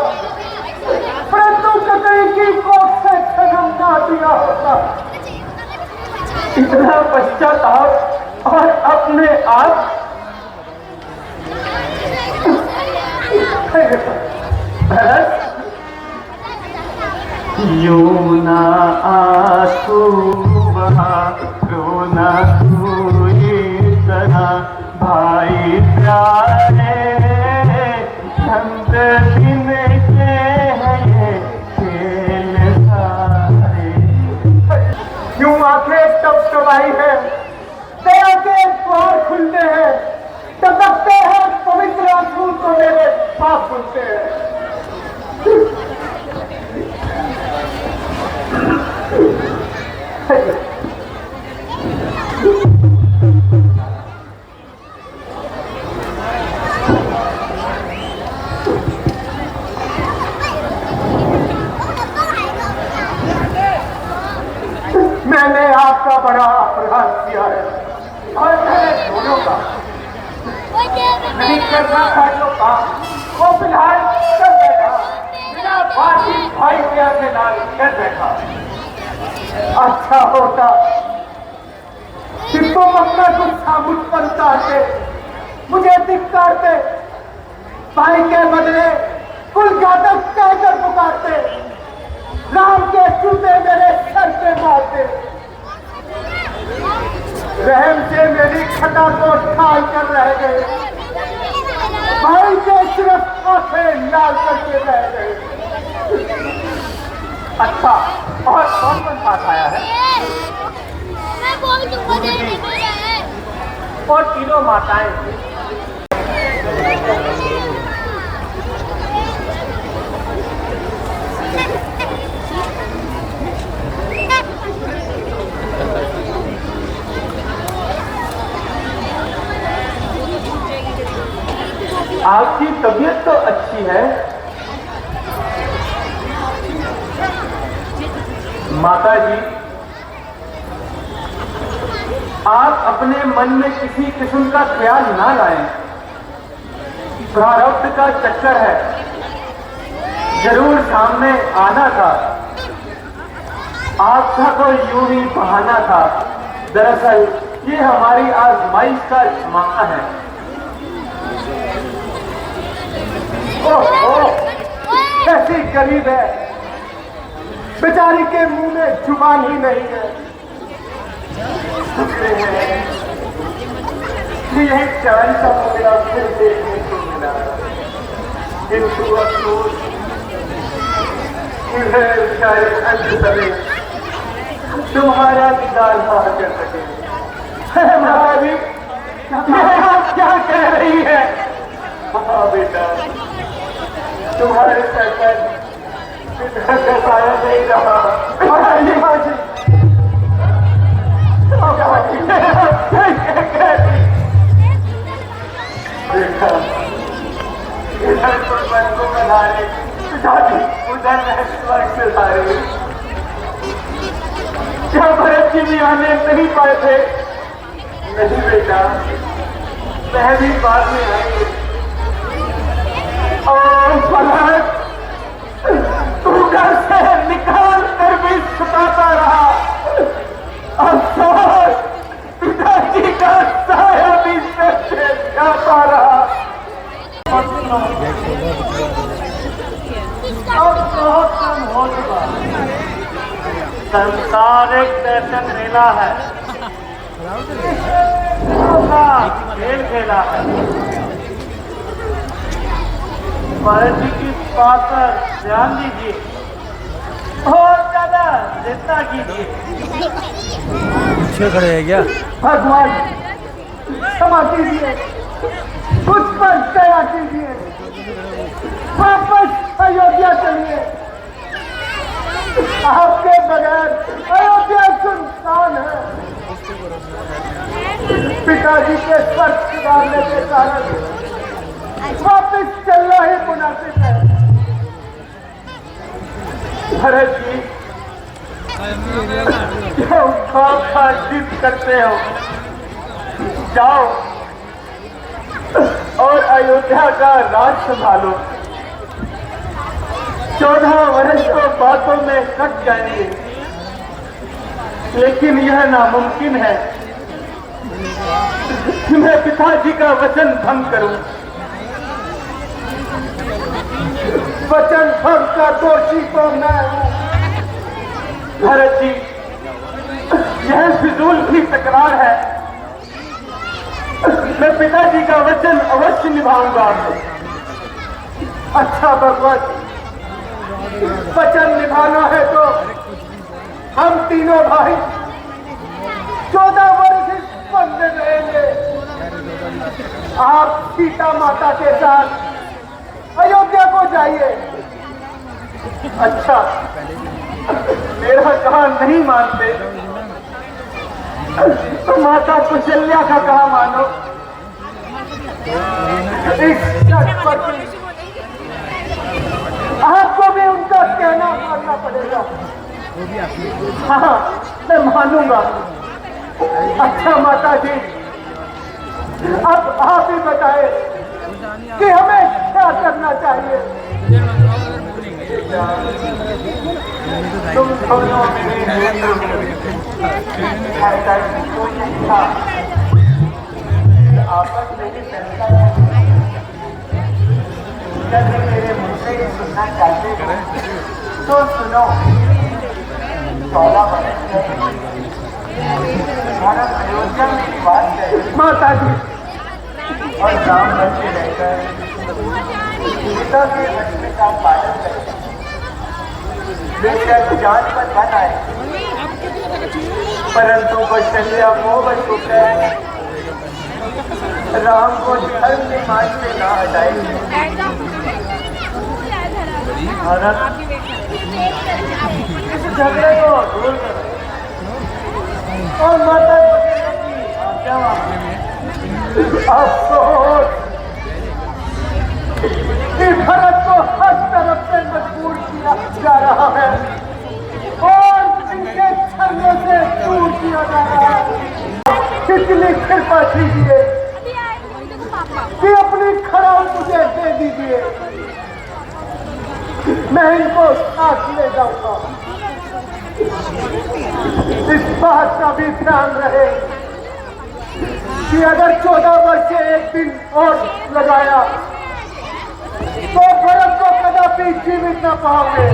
परंतु ककड़ी की कोख से जन्म ना दिया होता। इतना पश्चाताप और अपने आप। भरत, यूं ना आंसू बहा, रोना तू इस तरह। भाई प्यारे, ठंड दिन के हैं ये खेल सारे। यूं आंखें टपटपाई है, तेरा के द्वार खुलते हैं, टपकते हैं पवित्र आंसू तो मेरे पाप खुलते हैं। मैंने आपका बड़ा अपराध किया है और मैंने दोनों का नहीं करना था जो काम वो फिलहाल कर बैठा, बिना बात ही भाई के आगे लाल कर बैठा। अच्छा होता कि तुम अपना गुस्सा मुझ पर उतारते, मुझे धिक्कारते, भाई के बदले कुल घातक कहकर पुकारते, राम के जूते मेरे सर पे मारते, रहम से मेरी खटा को ढाल कर रह गए, भाई के सिर्फ आंखें लाल करके रह गए। अच्छा, और कौन कौन साथ आया है? मैं बोल दूंगा दे नहीं रहे। और तीनों माताएं। आपकी तबीयत तो अच्छी है माता जी। आप अपने मन में किसी किस्म का ख्याल ना लाएं। प्रारब्ध का चक्कर है, जरूर सामने आना था। आपका तो यूं ही बहाना था। दरअसल ये हमारी आजमाइश का जमाना है। ओह, कैसी गरीब है, बेचारी के मुंह में जुबान ही नहीं है। शुक्र है कि यही चांद का मुद्रा फिर देखने को मिला, किंतु अफसोस मुझे शायद अंत समय तुम्हारा दीदार ना कर सके। महाराजी, आप क्या कह रही है? हाँ बेटा, तुम्हारे सर पर पिता का साया नहीं रहा। बेटा, इधर तो मन को बनाने, उधर स्वर्ग से सारे। क्या भरत जी भी आने नहीं पाए थे? नहीं बेटा, वह भी बाद में आएंगे। और भरत, तू घर से निकाल कर भी छुपाता रहा। अफसोस, पिताजी का साया भी सर से जाता रहा। अब बहुत कम हो चुका। संसार एक दर्शन मेला है, खेल खेला है। भारत जी की बात पर ध्यान दीजिए, बहुत ज्यादा चिंता कीजिए। पीछे खड़े हैं क्या? भगवान क्षमा कीजिए, मुझ पर दया कीजिए, वापस अयोध्या चलिए। आपके बगैर अयोध्या सुनसान है। पिताजी के स्वर्ग सुधारने के कारण वापस चलना ही मुनासिब है। भरत जी, क्यों खामखा जिद करते हो? जाओ और अयोध्या का राज संभालो। 14 वर्ष तो बातों में कट जाएंगे, लेकिन यह नामुमकिन है कि मैं पिताजी का वचन भंग करूं। वचन भंग का दोषी तो मैं हूं। भरत जी, यह फिजूल की तकरार है। मैं पिताजी का वचन अवश्य निभाऊंगा। अच्छा भगवत, वचन निभाना है तो हम तीनों भाई 14 वर्ष इस वन में रहेंगे। आप सीता माता के साथ अयोध्या को जाइए। अच्छा, मेरा कहा नहीं मानते तो माता कुशल्या का कहा मानो। इस शर्त पर आपको भी उनका कहना मानना पड़ेगा। हाँ, मैं मानूंगा। अच्छा माता जी, अब आप ही बताए कि हमें क्या करना चाहिए। तुम दोनों मेरे नेत्र में ऐसा कोई नहीं था। आपस में ही फैसला यदि मेरे मुंह से ही सुनना चाहते हो तो सुनो। 14 वर्ष भारत अयोध्या में निवास है माता जी, और राम बन के रहकर सीता के वचन का पालन करते बेशक जान पर बन आए, परंतु कौशल्या मोहवश होकर राम को धर्म के मार्ग से ना हटाए। भारत इस झगड़े को दूर करो और माता की आज्ञा अफसोस कि भारत को हर तरफ से मजबूर किया जा रहा है और इनके छलने से दूर किया जा रहा है। कितनी कृपा कीजिए कि अपनी खराब मुझे दे दीजिए, मैं इनको साथ ले जाऊंगा। इस बात का भी ध्यान रहे कि अगर 14 वर्ष से एक दिन और लगाया तो भरत को कदापि जीवित न पाओगे।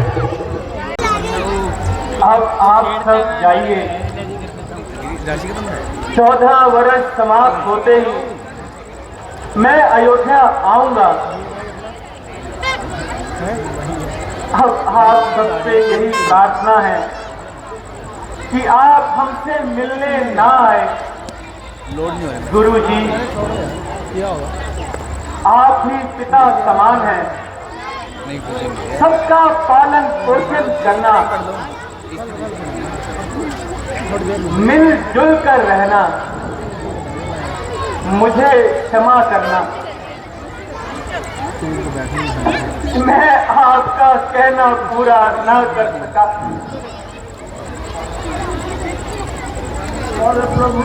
अब आप सब जाइए। 14 वर्ष समाप्त होते ही मैं अयोध्या आऊंगा। अब आप सबसे यही प्रार्थना है कि आप हमसे मिलने ना आए। गुरु जी, आप ही पिता समान हैं, सबका पालन पोषण करना, मिलजुल कर रहना, मुझे क्षमा करना। मैं आपका कहना पूरा न कर सका। और प्रभु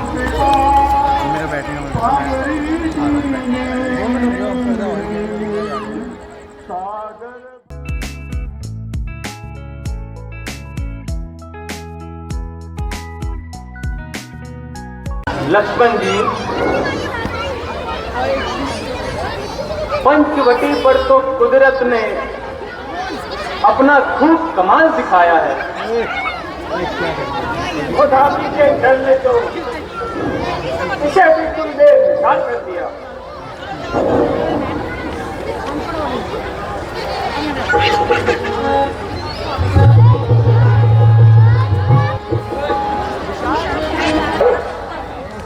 लक्ष्मण जी, पंचवटी पर तो कुदरत ने अपना खूब कमाल दिखाया है। खुदा के डर ने तो इसे भी तुमने विशाल कर दिया।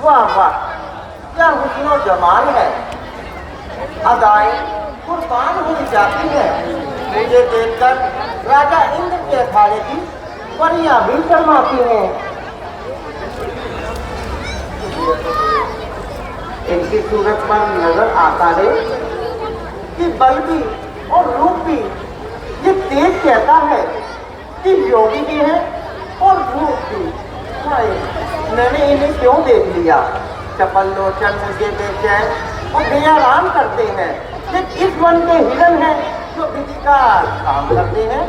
वाह वाह, क्या हुस्न जमाल है। अदाएं कुर्बान हुई जाती है। मुझे देखकर राजा इंद्र के अखाड़े की परियां भी शर्माती हैं। इनकी सूरत पर नजर आता है कि बल भी और रूप भी ये तेज कहता है कि योगी भी है और रूप भी। मैंने इन्हें क्यों देख लिया। चपल लोचन मुझे बेचैन और बेआराम करते हैं। ये इस वन के हिरन हैं जो विधि का काम करते हैं।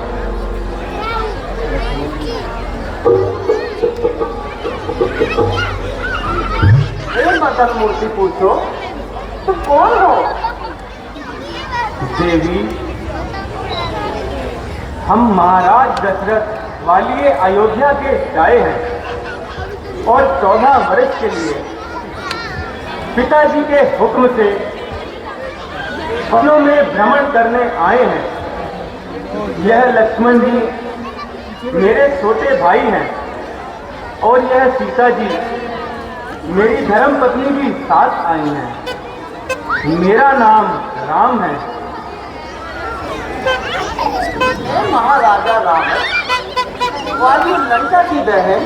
मदन मूर्ति पूछो, तुम कौन हो? देवी, हम महाराज दशरथ वालिए अयोध्या के जाए हैं और 14 वर्ष के लिए पिताजी के हुक्म से वनों में भ्रमण करने आए हैं। यह लक्ष्मण जी मेरे छोटे भाई हैं और यह सीता जी मेरी धर्म पत्नी भी साथ आई हैं। मेरा नाम राम है। महाराजा राम वाली लंका की बहन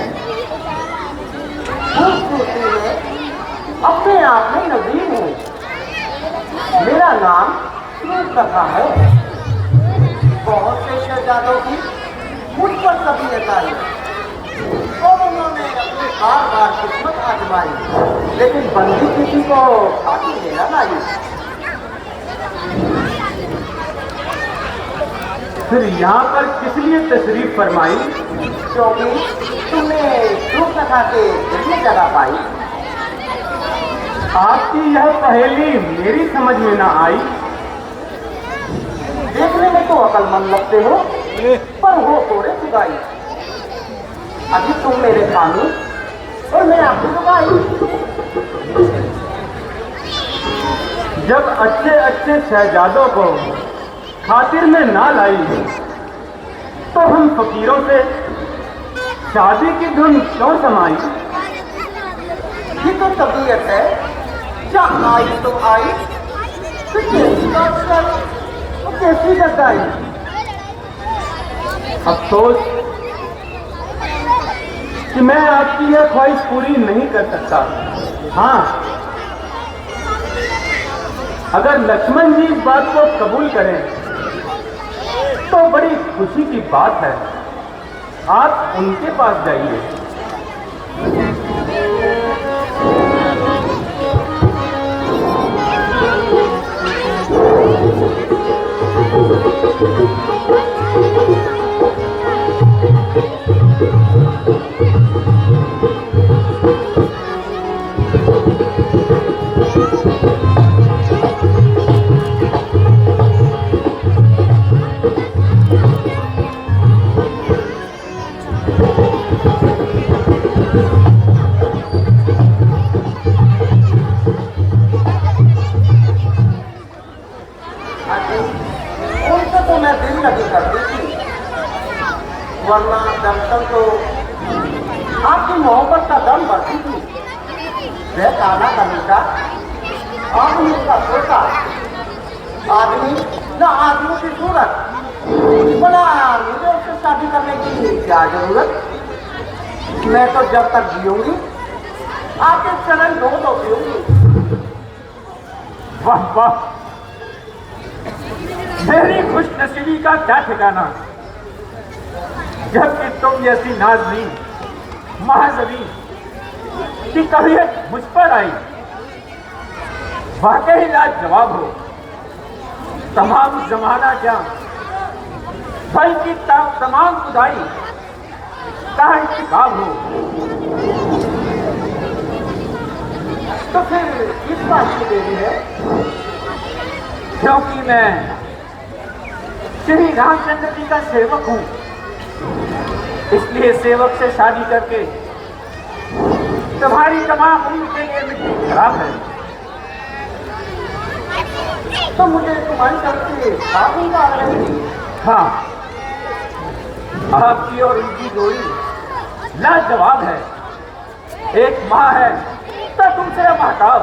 खूबसूरती में अपने आप में नवीन हूँ। मेरा नाम कथा है। बहुत से शहजादों की मुझ पर सफलता है और उन्होंने अपनी बार बार किस्मत आजमाई, लेकिन बंदी किसी को फांसी देना नहीं। फिर यहाँ पर किस लिए तशरीफ फरमाई? क्योंकि तुमने ध्रुव कथा के जरिए जगह पाई। आपकी यह पहेली मेरी समझ में ना आई। देखने में तो अकलमंद लगते हो, पर हो थोड़े सुधाई। अभी तुम मेरे स्वामी और मैं आपकी दुगाई। जब अच्छे अच्छे शहजादों को खातिर में ना लाई तो हम फकीरों से शादी की धुन क्यों समाई? ये तो तबीयत है, क्या आई तो आई, फिर कैसी बात कर, तो कैसी गद्दाई। अफसोस कि मैं आपकी यह ख्वाहिश पूरी नहीं कर सकता। हाँ, अगर लक्ष्मण जी इस बात को कबूल करें तो बड़ी खुशी की बात है। आप उनके पास जाइए। उनसे तो मैं दिल लगी करती थी, वरना दमकल तो आपकी मोहब्बत का दम भरती थी। वह काला कमीका आदमी का सोचा, आदमी न आदमी की सूरत, बोला मुझे उससे शादी करने की क्या जरूरत। मैं तो जब तक जीऊंगी आपके चरण दो तो पीऊंगी। वाह वाह, मेरी खुशनसीबी का क्या ठिकाना, जबकि तुम जैसी नाज़नीन महाजबी की कभी मुझ पर आई। वाकई लाजवाब हो, तमाम जमाना क्या बल्कि तमाम खुदाई का इंतखाब हो। तो फिर किस बात की देरी है? क्योंकि मैं श्री रामचंद्र जी का सेवक हूं, इसलिए सेवक से शादी करके तुम्हारी तमाम उम्र के लिए मिट्टी खराब है। तो मुझे तुम्हारी तरफ से साफ नहीं आ रही। हाँ, आपकी और उनकी जोड़ी लाजवाब है। एक माँ है तो तुमसे महताब।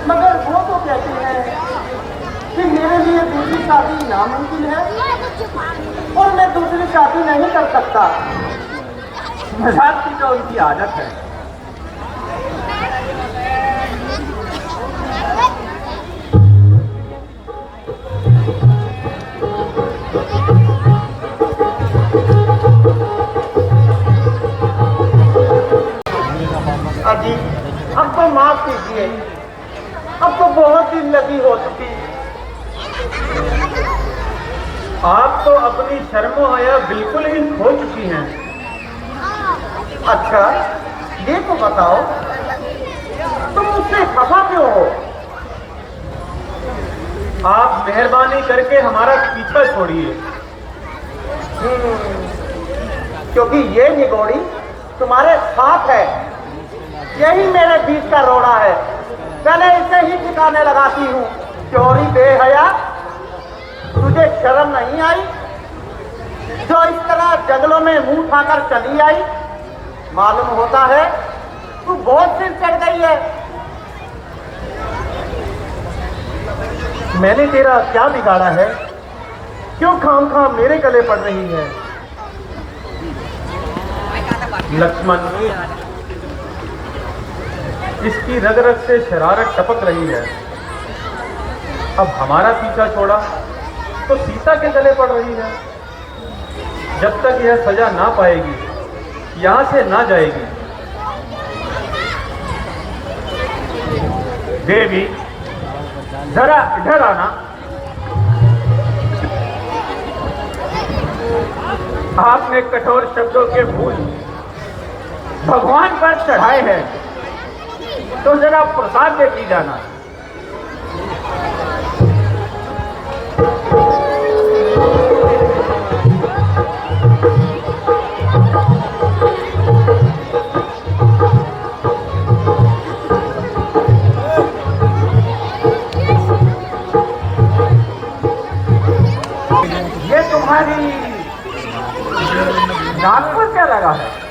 मगर वो तो कहते हैं कि मेरे लिए दूसरी शादी नामुमकिन है और मैं दूसरी शादी नहीं कर सकता। मजाक की तो उनकी आदत है। अजी अब तो माफ कीजिए, अब तो बहुत दिन लगी हो चुकी। आप तो अपनी शर्मो हया बिल्कुल ही खो चुकी हैं। अच्छा ये तो बताओ, तुम मुझसे खफा क्यों हो? आप मेहरबानी करके हमारा पीछा छोड़िए। क्योंकि ये निगोड़ी तुम्हारे साथ है, यही मेरे बीच का रोड़ा है। पहले इसे ही ठिकाने लगाती हूँ। चोरी बेहया, तुझे शर्म नहीं आई जो इस तरह जंगलों में मुंह उठाकर चली आई? मालूम होता है तू बहुत सिर चढ़ गई है। मैंने तेरा क्या बिगाड़ा है? क्यों खाम खाम मेरे गले पड़ रही है? लक्ष्मण, इसकी रग रग से शरारत टपक रही है। अब हमारा पीछा छोड़ा तो सीता के गले पड़ रही है। जब तक यह सजा ना पाएगी यहां से ना जाएगी। देवी जरा इधर आना। आपने कठोर शब्दों के फूल भगवान पर चढ़ाए हैं, तो जरा प्रसाद लेती जाना। ये तुम्हारी नाक पर क्या लगा है?